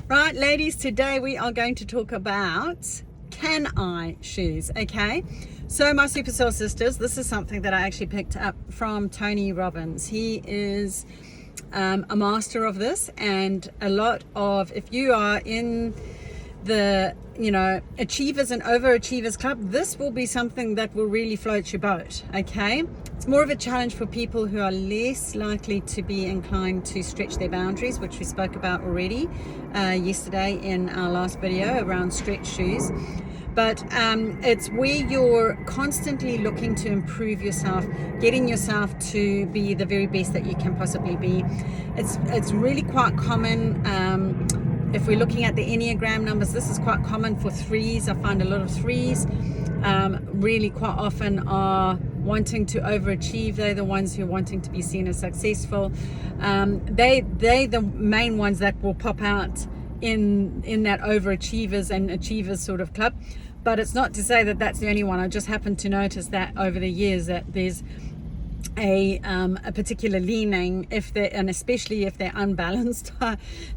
Right, ladies, today we are going to talk about CANI shoes, okay? So my Super Soul Sisters, this is something that I actually picked up from Tony Robbins. He is a master of this, and a lot of, if you are in the achievers and overachievers club, this will be something that will really float your boat. Okay, it's more of a challenge for people who are less likely to be inclined to stretch their boundaries, which we spoke about already yesterday in our last video around stretch shoes. But it's where you're constantly looking to improve yourself, getting yourself to be the very best that you can possibly be. It's really quite common. If we're looking at the Enneagram numbers, this is quite common for threes. I find a lot of threes really quite often are wanting to overachieve. They're the ones who are wanting to be seen as successful. They're the main ones that will pop out in that overachievers and achievers sort of club. But it's not to say that that's the only one. I just happened to notice that over the years that there's a particular leaning, and especially if they're unbalanced,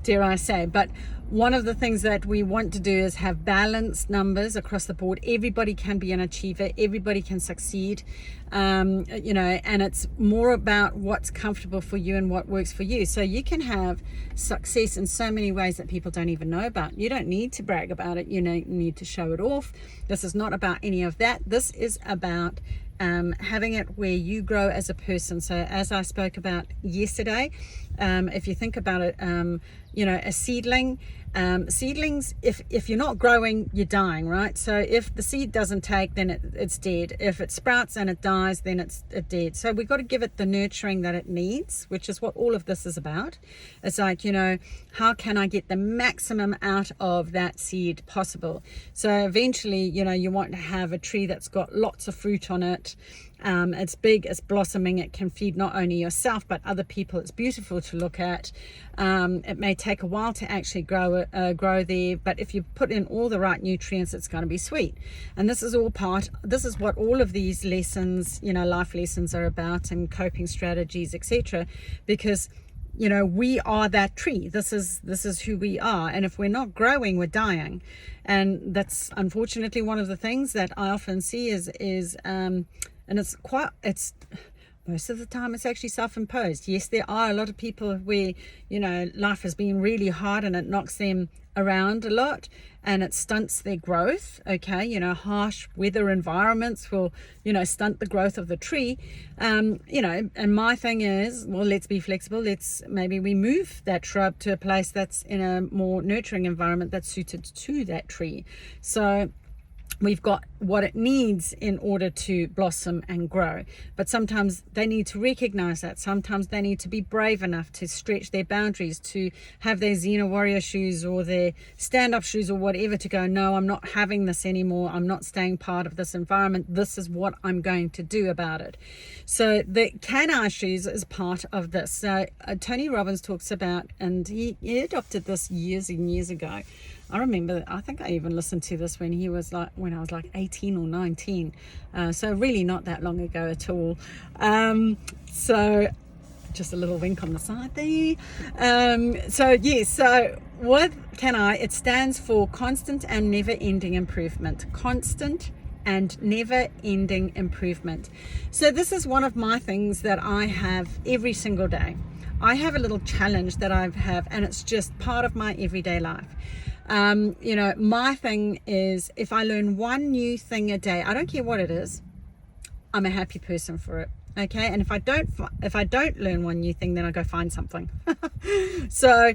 dare I say. But one of the things that we want to do is have balanced numbers across the board. Everybody can be an achiever, everybody can succeed, and it's more about what's comfortable for you and what works for you. So you can have success in so many ways that people don't even know about. You don't need to brag about it, you need to show it off. This is not about any of that. This is about having it where you grow as a person. So as I spoke about yesterday, if you think about it, a seedling, seedlings, if you're not growing, you're dying, right? So if the seed doesn't take, then it's dead. If it sprouts and it dies, then it's dead. So we've got to give it the nurturing that it needs, which is what all of this is about. It's like, how can I get the maximum out of that seed possible? So eventually, you want to have a tree that's got lots of fruit on it. It's big, it's blossoming, it can feed not only yourself but other people. It's beautiful to look at. It may take a while to actually grow there, but if you put in all the right nutrients, it's going to be sweet. And this is what all of these lessons, life lessons are about, and coping strategies, etc. Because we are that tree. This is who we are, and if we're not growing, we're dying. And that's unfortunately one of the things that I often see is and it's most of the time it's actually self-imposed. Yes, there are a lot of people where life has been really hard and it knocks them around a lot and it stunts their growth. Okay, harsh weather environments will stunt the growth of the tree. And my thing is, well, let's be flexible. Maybe we move that shrub to a place that's in a more nurturing environment that's suited to that tree. So we've got what it needs in order to blossom and grow. But sometimes they need to recognize that. Sometimes they need to be brave enough to stretch their boundaries, to have their Xena warrior shoes or their stand-up shoes or whatever, to go, no, I'm not having this anymore. I'm not staying part of this environment. This is what I'm going to do about it. So the CANI shoes is part of this. So Tony Robbins talks about, and he adopted this years and years ago. I think I even listened to this when I was like 18 or 19. So really not that long ago at all. So just a little wink on the side there. So what CANI, it stands for constant and never ending improvement. Constant and never ending improvement. So this is one of my things that I have every single day. I have a little challenge that I have, and it's just part of my everyday life. My thing is, if I learn one new thing a day, I don't care what it is, I'm a happy person for it. Okay, and if I don't learn one new thing, then I go find something. So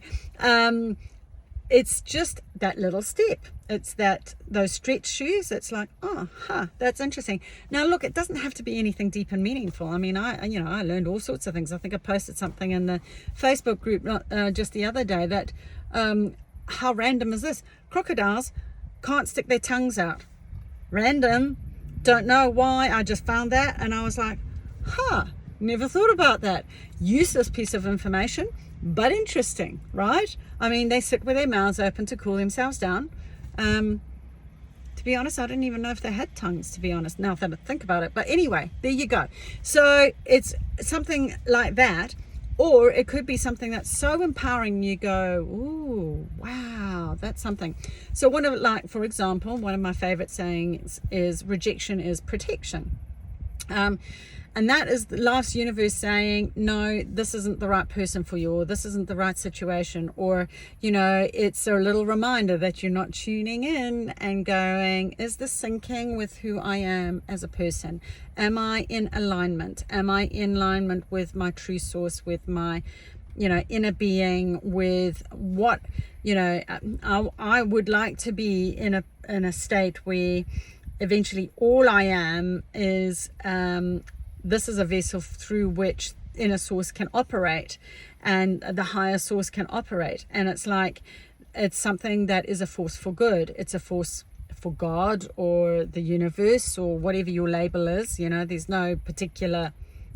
it's just that little step. It's those stretch shoes. It's like, that's interesting. Now look, it doesn't have to be anything deep and meaningful. I mean, I learned all sorts of things. I think I posted something in the Facebook group just the other day that how random is this? Crocodiles can't stick their tongues out. Random. Don't know why. I just found that and I was like, never thought about that. Useless piece of information, but interesting, right? I mean, they sit with their mouths open to cool themselves down. To be honest, I didn't even know if they had tongues, to be honest, now that I think about it. But anyway, there you go. So it's something like that. Or it could be something that's so empowering you go, ooh, oh, wow, that's something. So for example, one of my favorite sayings is rejection is protection. And that is life's universe saying, no, this isn't the right person for you, or this isn't the right situation, or, it's a little reminder that you're not tuning in and going, is this syncing with who I am as a person? Am I in alignment? Am I in alignment with my true source, with my, inner being, with what, I would like to be in a state where eventually all I am is, this is a vessel through which inner source can operate and the higher source can operate. And it's something that is a force for good. It's a force for God or the universe or whatever your label is. There's no particular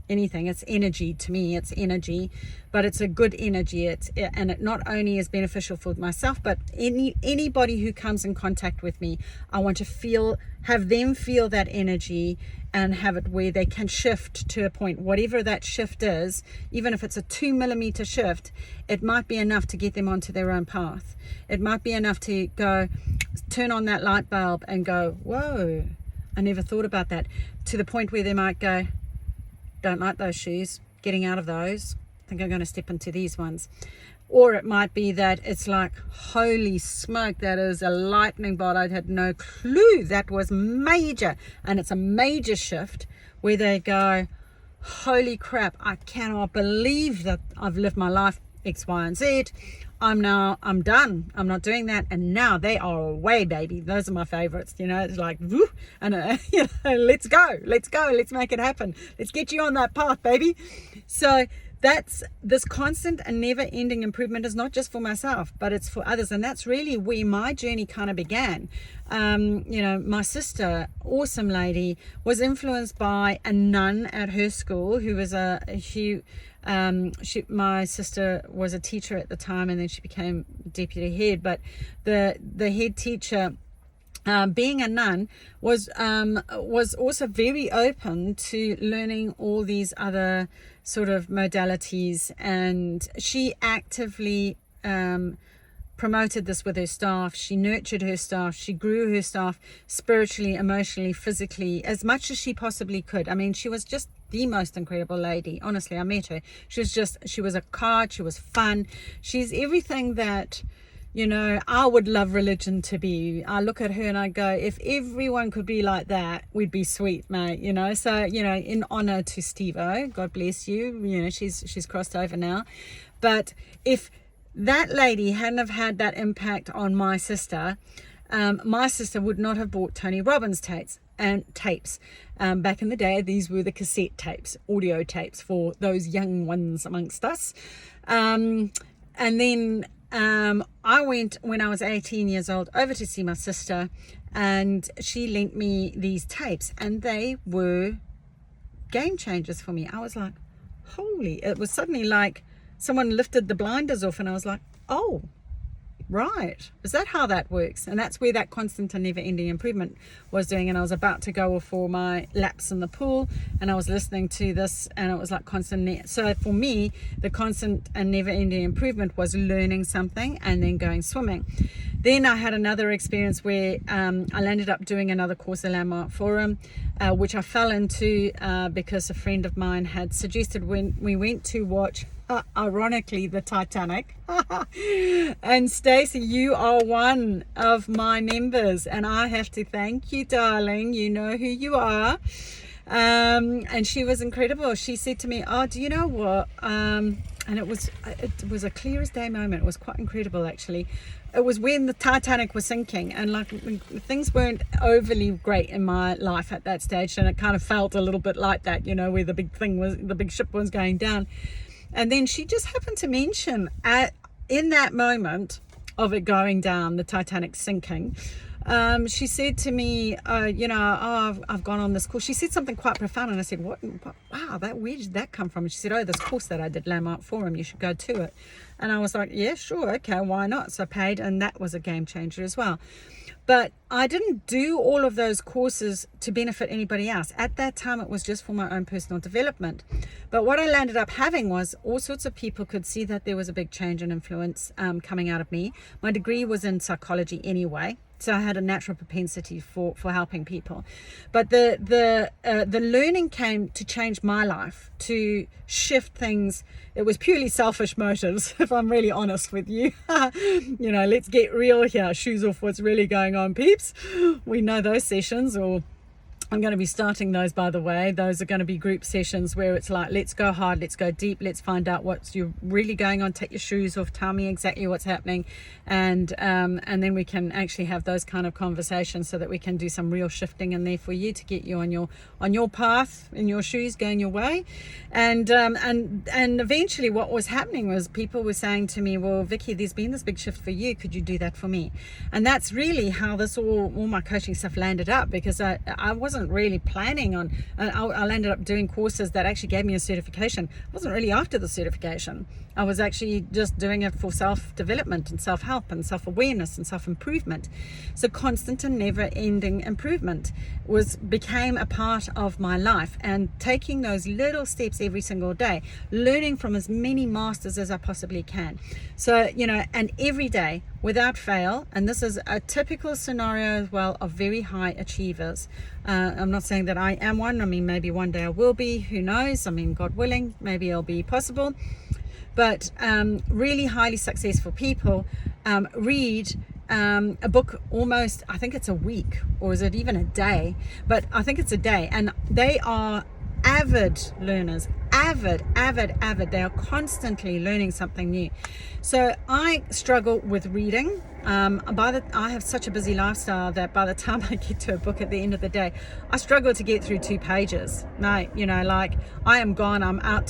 anything. It's energy. To me, it's energy, but it's a good energy. And it not only is beneficial for myself, but anybody who comes in contact with me, I want to have them feel that energy and have it where they can shift to a point, whatever that shift is. Even if it's a 2 millimeter shift, it might be enough to get them onto their own path. It might be enough to go turn on that light bulb and go, whoa, I never thought about that, to the point where they might go, don't like those shoes, getting out of those, I think I'm going to step into these ones. Or it might be that it's like, holy smoke, that is a lightning bolt, I had no clue that was major. And it's a major shift where they go, holy crap, I cannot believe that I've lived my life X, Y, and Z. I'm done. I'm not doing that. And now they are away, baby. Those are my favorites. It's like, woo, and let's go. Let's make it happen. Let's get you on that path, baby. So that's this constant and never ending improvement is not just for myself, but it's for others. And that's really where my journey kind of began. My sister, awesome lady, was influenced by a nun at her school who was my sister was a teacher at the time, and then she became deputy head. But the head teacher, being a nun, was also very open to learning all these other sort of modalities, and she actively promoted this with her staff. She nurtured her staff. She grew her staff spiritually, emotionally, physically, as much as she possibly could. I mean, she was just the most incredible lady. Honestly, I met her. She was a card. She was fun. She's everything that, I would love religion to be. I look at her and I go, if everyone could be like that, we'd be sweet, mate. So, in honor to Steve-O, God bless you. She's crossed over now. But if that lady hadn't have had that impact on my sister would not have bought Tony Robbins tapes. Back in the day, these were the cassette tapes, audio tapes for those young ones amongst us. And then I went, when I was 18 years old, over to see my sister, and she lent me these tapes, and they were game changers for me. I was like, it was suddenly like someone lifted the blinders off, and I was like, oh, right, is that how that works? And that's where that constant and never ending improvement was doing. And I was about to go for my laps in the pool, and I was listening to this, and it was like constant. So for me, the constant and never ending improvement was learning something and then going swimming. Then I had another experience where I landed up doing another course at Landmark Forum, which I fell into because a friend of mine had suggested when we went to watch, ironically, the Titanic. And Stacey, you are one of my members, and I have to thank you, darling. You know who you are. And she was incredible. She said to me, oh, do you know what? And it was a clear as day moment. It was quite incredible, actually. It was when the Titanic was sinking, and like things weren't overly great in my life at that stage, and it kind of felt a little bit like that, where the big ship was going down. And then she just happened to mention in that moment of it going down, the Titanic sinking, She said to me, I've gone on this course. She said something quite profound, and I said, what wow, where did that come from? And she said, oh, this course that I did, Landmark Forum, you should go to it. And I was like, yeah, sure, okay, why not? So I paid, and that was a game changer as well. But I didn't do all of those courses to benefit anybody else. At that time, it was just for my own personal development. But what I landed up having was all sorts of people could see that there was a big change and influence coming out of me. My degree was in psychology anyway, so I had a natural propensity for helping people. But the learning came to change my life, to shift things. It was purely selfish motives, if I'm really honest with you. Let's get real here. Shoes off what's really going on, peeps. We know those sessions, or I'm going to be starting those, by the way. Those are going to be group sessions where it's like, let's go hard, let's go deep, let's find out what's really going on. Take your shoes off, tell me exactly what's happening, and then we can actually have those kind of conversations so that we can do some real shifting in there for you to get you on your path, in your shoes, going your way. And eventually what was happening was people were saying to me, well, Vicki, there's been this big shift for you, could you do that for me? And that's really how this all my coaching stuff landed up, because I wasn't really planning on, I ended up doing courses that actually gave me a certification. I wasn't really after the certification. I was actually just doing it for self-development and self-help and self-awareness and self-improvement. So constant and never-ending improvement became a part of my life, and taking those little steps every single day, learning from as many masters as I possibly can. So, and every day without fail, and this is a typical scenario as well of very high achievers. I'm not saying that I am one. I mean, maybe one day I will be, who knows? I mean, God willing, maybe it'll be possible. But really highly successful people read a book almost, I think it's a week, or is it even a day? But I think it's a day, and they are avid learners, avid. They are constantly learning something new. So I struggle with reading. I have such a busy lifestyle that by the time I get to a book at the end of the day, I struggle to get through 2 pages. Like I am gone. I'm out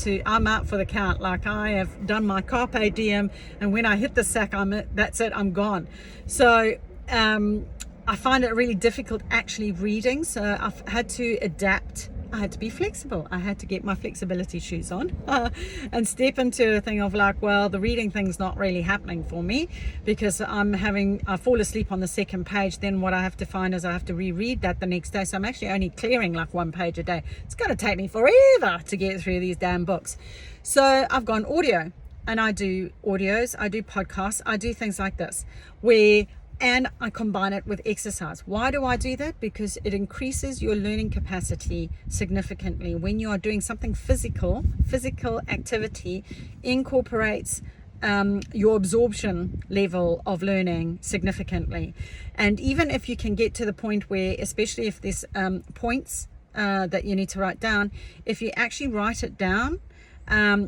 for the count. Like, I have done my carpe diem, and when I hit the sack, that's it. I'm gone. So I find it really difficult actually reading. So I've had to adapt. I had to be flexible. I had to get my flexibility shoes on and step into a thing of like, well, the reading thing's not really happening for me, because I fall asleep on the second page. Then what I have to find is I have to reread that the next day. So I'm actually only clearing like 1 page a day. It's going to take me forever to get through these damn books. So I've gone audio, and I do audios, I do podcasts, I do things like this, and I combine it with exercise. Why do I do that? Because it increases your learning capacity significantly. When you are doing something physical activity incorporates your absorption level of learning significantly. And even if you can get to the point where, especially if there's points that you need to write down, if you actually write it down,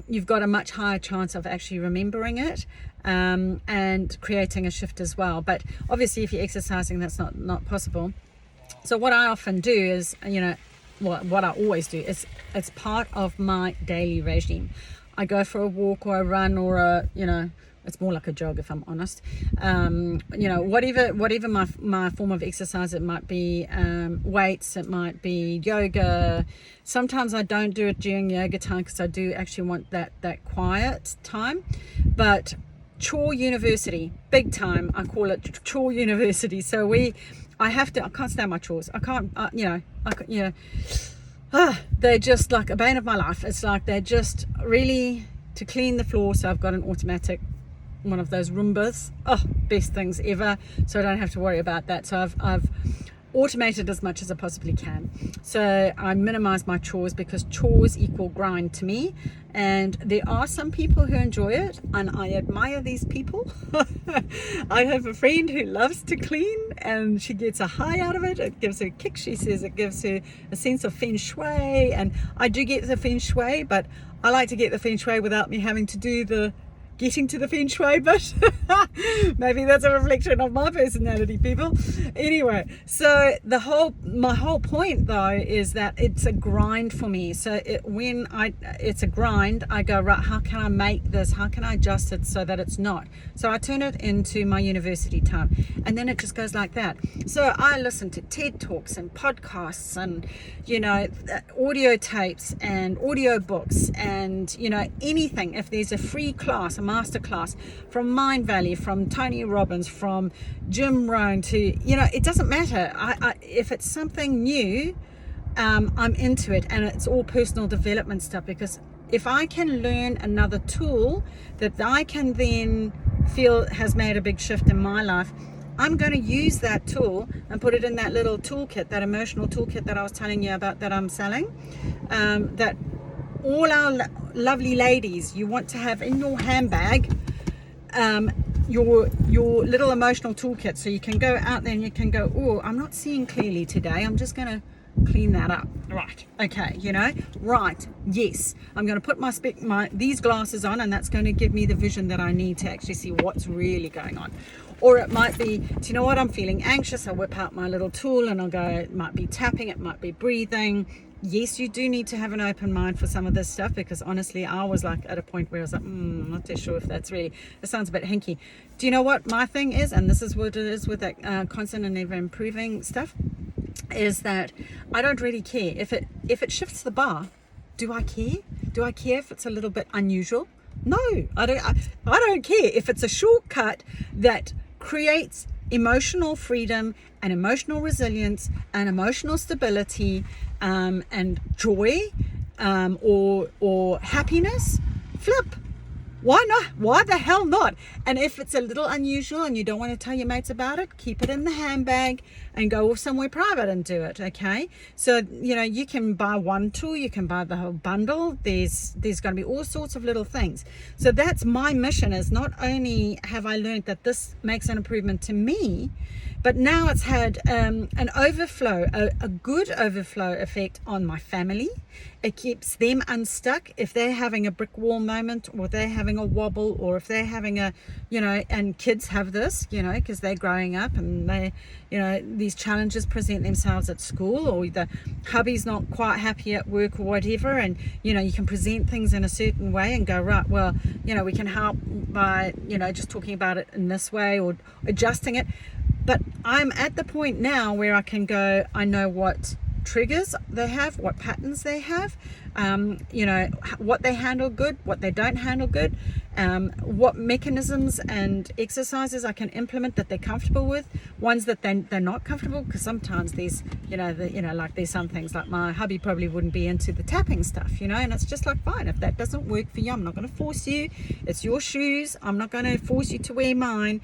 you've got a much higher chance of actually remembering it and creating a shift as well. But obviously if you're exercising, that's not possible. So what I often do is, what I always do is, it's part of my daily regime. I go for a walk or a run or it's more like a jog, if I'm honest. Whatever my form of exercise, it might be weights, it might be yoga. Sometimes I don't do it during yoga time, because I do actually want that quiet time. But chore university, big time. I call it chore university. So I can't stand my chores. I can't, they're just like a bane of my life. It's like they're just really to clean the floor. So I've got an automatic, one of those Roombas. Oh, best things ever. So I don't have to worry about that. So I've automated as much as I possibly can. So I minimize my chores, because chores equal grind to me. And there are some people who enjoy it, and I admire these people. I have a friend who loves to clean, and she gets a high out of it. It gives her a kick. She says it gives her a sense of feng shui, and I do get the feng shui, but I like to get the feng shui without me having to do the getting to the feng shui bit. Maybe that's a reflection of my personality, people. Anyway, so my whole point though is that it's a grind for me. So it's a grind, I go, right, how can I make this, how can I adjust it so that it's not? So I turn it into my university time, and then it just goes like that. So I listen to TED Talks and podcasts and, you know, audio tapes and audio books and, you know, anything. If there's a free class, a master class from Mind Valley, from Tony Robbins, from Jim Rohn, to, you know, it doesn't matter. If it's something new, I'm into it, and it's all personal development stuff, because if I can learn another tool that I can then feel has made a big shift in my life, I'm going to use that tool and put it in that little toolkit, that emotional toolkit that I was telling you about that I'm selling, that all our lovely ladies, you want to have in your handbag, your little emotional toolkit, so you can go out there and you can go, oh, I'm not seeing clearly today, I'm just going to clean that up. Right, okay, you know, right, yes, I'm going to put these glasses on, and that's going to give me the vision that I need to actually see what's really going on. Or it might be, do you know what, I'm feeling anxious, I whip out my little tool and I'll go, it might be tapping, it might be breathing. Yes, you do need to have an open mind for some of this stuff, because honestly, I was like at a point where I was like, I'm not too sure if that's really, it sounds a bit hinky. Do you know what my thing is, and this is what it is with that constant and ever improving stuff, is that I don't really care if it shifts the bar. Do I care? Do I care if it's a little bit unusual? No, I don't care if it's a shortcut that creates emotional freedom and emotional resilience and emotional stability, and joy, or happiness. Flip. Why not? Why the hell not? And if it's a little unusual and you don't want to tell your mates about it, keep it in the handbag and go off somewhere private and do it, okay? So, you know, you can buy one tool, you can buy the whole bundle. There's going to be all sorts of little things. So that's my mission, is not only have I learned that this makes an improvement to me, but now it's had an overflow, a good overflow effect on my family. It keeps them unstuck if they're having a brick wall moment, or they're having a wobble, or if they're having a, you know, and kids have this, you know, because they're growing up and they, you know, these challenges present themselves at school, or the hubby's not quite happy at work or whatever, and, you know, you can present things in a certain way and go, right, well, you know, we can help by, you know, just talking about it in this way or adjusting it. But I'm at the point now where I can go, I know what triggers they have, what patterns they have, you know, what they handle good, what they don't handle good, what mechanisms and exercises I can implement that they're comfortable with, ones that they're not comfortable, because sometimes these, you know, like there's some things like my hubby probably wouldn't be into the tapping stuff, you know, and it's just like, fine, if that doesn't work for you, I'm not going to force you. It's your shoes. I'm not going to force you to wear mine.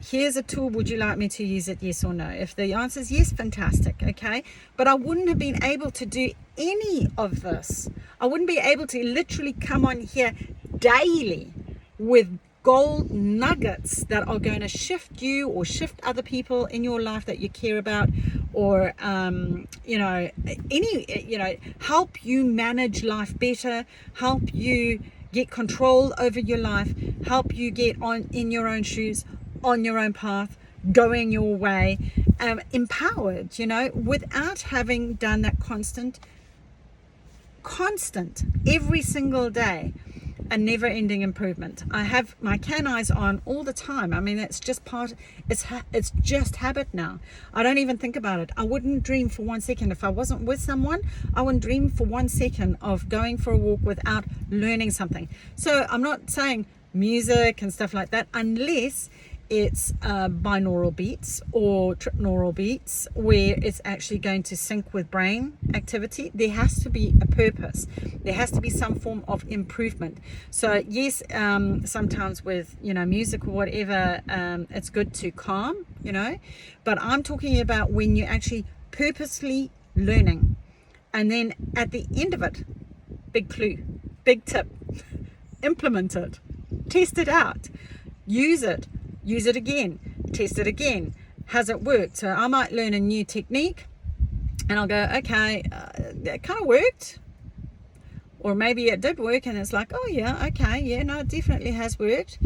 Here's a tool. Would you like me to use it? Yes or no? If the answer is yes, fantastic. Okay. But I wouldn't have been able to do any of this. I wouldn't be able to literally come on here daily with gold nuggets that are going to shift you or shift other people in your life that you care about, or you know, any, you know, help you manage life better, help you get control over your life, help you get on in your own shoes, on your own path, going your way, empowered, you know, without having done that constant every single day, a never-ending improvement. I have my CANIs on all the time. I mean, it's just it's just habit now. I don't even think about it. I wouldn't dream for 1 second, if I wasn't with someone, I wouldn't dream for 1 second of going for a walk without learning something. So I'm not saying music and stuff like that, unless it's binaural beats or tripneural beats, where it's actually going to sync with brain activity. There has to be a purpose. There has to be some form of improvement. So yes, sometimes with, you know, music or whatever, it's good to calm, you know, but I'm talking about when you're actually purposely learning, and then at the end of it, big clue, big tip, implement it, test it out, use it again, test it again. Has it worked? So I might learn a new technique and I'll go, okay, that kind of worked. or maybe it did work and it's like, oh yeah, okay, yeah, no, it definitely has worked.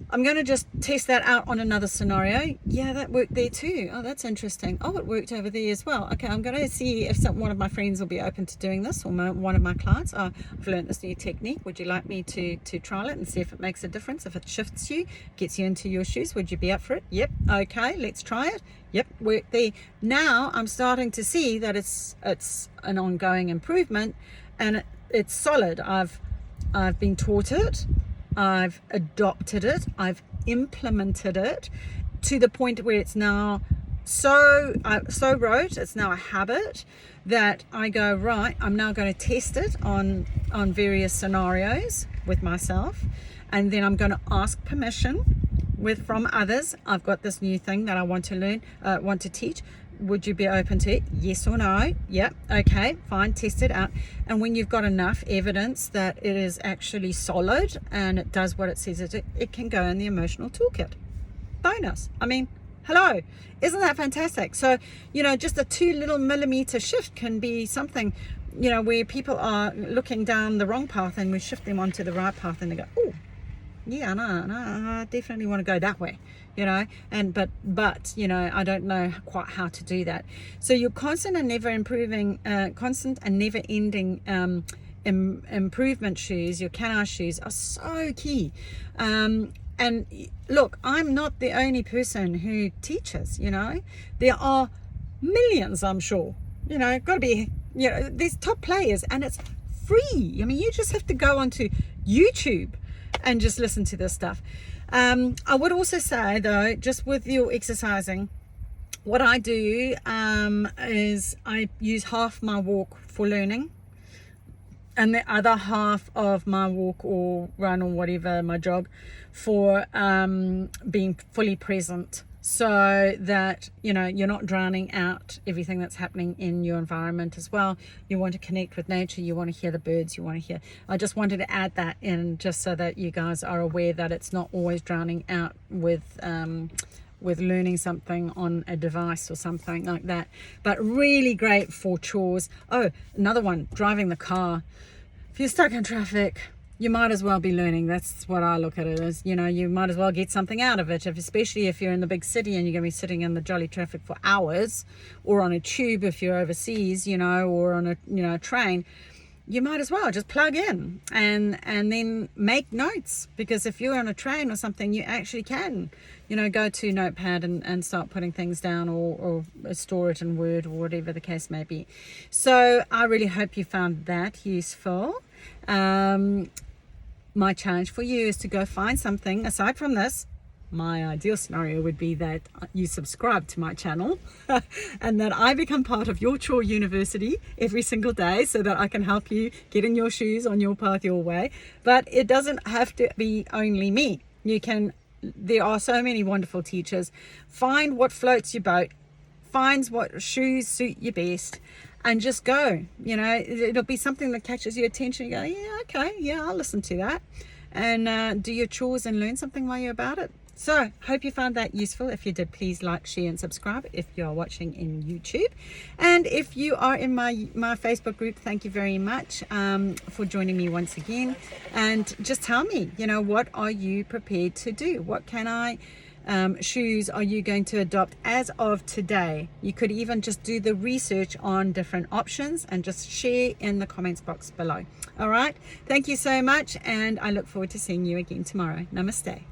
I'm going to just test that out on another scenario. Yeah, that worked there too. Oh, that's interesting. Oh, it worked over there as well. Okay, I'm going to see if one of my friends will be open to doing this, or one of my clients. Oh, I've learned this new technique. Would you like me to trial it and see if it makes a difference? If it shifts you, gets you into your shoes, would you be up for it? Yep. Okay, let's try it. Yep, worked there. Now I'm starting to see that it's an ongoing improvement, and it's solid. I've been taught it. I've adopted it, I've implemented it to the point where it's now so rote, it's now a habit that I go, right, I'm now going to test it on various scenarios with myself, and then I'm going to ask permission from others. I've got this new thing that I want to learn, want to teach. Would you be open to it? Yes or no? Yep. Okay, fine, test it out. And when you've got enough evidence that it is actually solid and it does what it says it can go in the emotional toolkit. Bonus. I mean, hello, isn't that fantastic? So, just a 2 little millimeter shift can be something, where people are looking down the wrong path and we shift them onto the right path and they go, oh, yeah, no, I definitely want to go that way, and but I don't know quite how to do that. So your constant and never ending improvement shoes, your CANI shoes, are so key. And look, I'm not the only person who teaches, there are millions, I'm sure, got to be, these top players, and it's free. I mean, you just have to go onto YouTube and just listen to this stuff. I would also say, though, just with your exercising, what I do is I use half my walk for learning, and the other half of my walk or run or whatever, my jog, for being fully present, so that you're not drowning out everything that's happening in your environment as well. You want to connect with nature, you want to hear the birds, you want to hear. I just wanted to add that in, just so that you guys are aware that it's not always drowning out with learning something on a device or something like that, but really great for chores. Oh, another one, driving the car. If you're stuck in traffic, you might as well be learning. That's what I look at it as. You might as well get something out of it, especially if you're in the big city and you're going to be sitting in the jolly traffic for hours, or on a tube if you're overseas, or on a train. You might as well just plug in and then make notes, because if you're on a train or something, you actually can, go to Notepad and start putting things down, or store it in Word, or whatever the case may be. So I really hope you found that useful. My challenge for you is to go find something aside from this. My ideal scenario would be that you subscribe to my channel and that I become part of your chore university every single day, so that I can help you get in your shoes on your path, your way. But it doesn't have to be only me. There are so many wonderful teachers. Find what floats your boat, find what shoes suit you best, and just go. It'll be something that catches your attention. You go, yeah, okay, yeah, I'll listen to that, and do your chores and learn something while you're about it. So, hope you found that useful. If you did, please like, share, and subscribe if you are watching in YouTube. And if you are in my Facebook group, thank you very much for joining me once again. And just tell me, what are you prepared to do? What CANI shoes are you going to adopt as of today? You could even just do the research on different options and just share in the comments box below. All right. Thank you so much. And I look forward to seeing you again tomorrow. Namaste.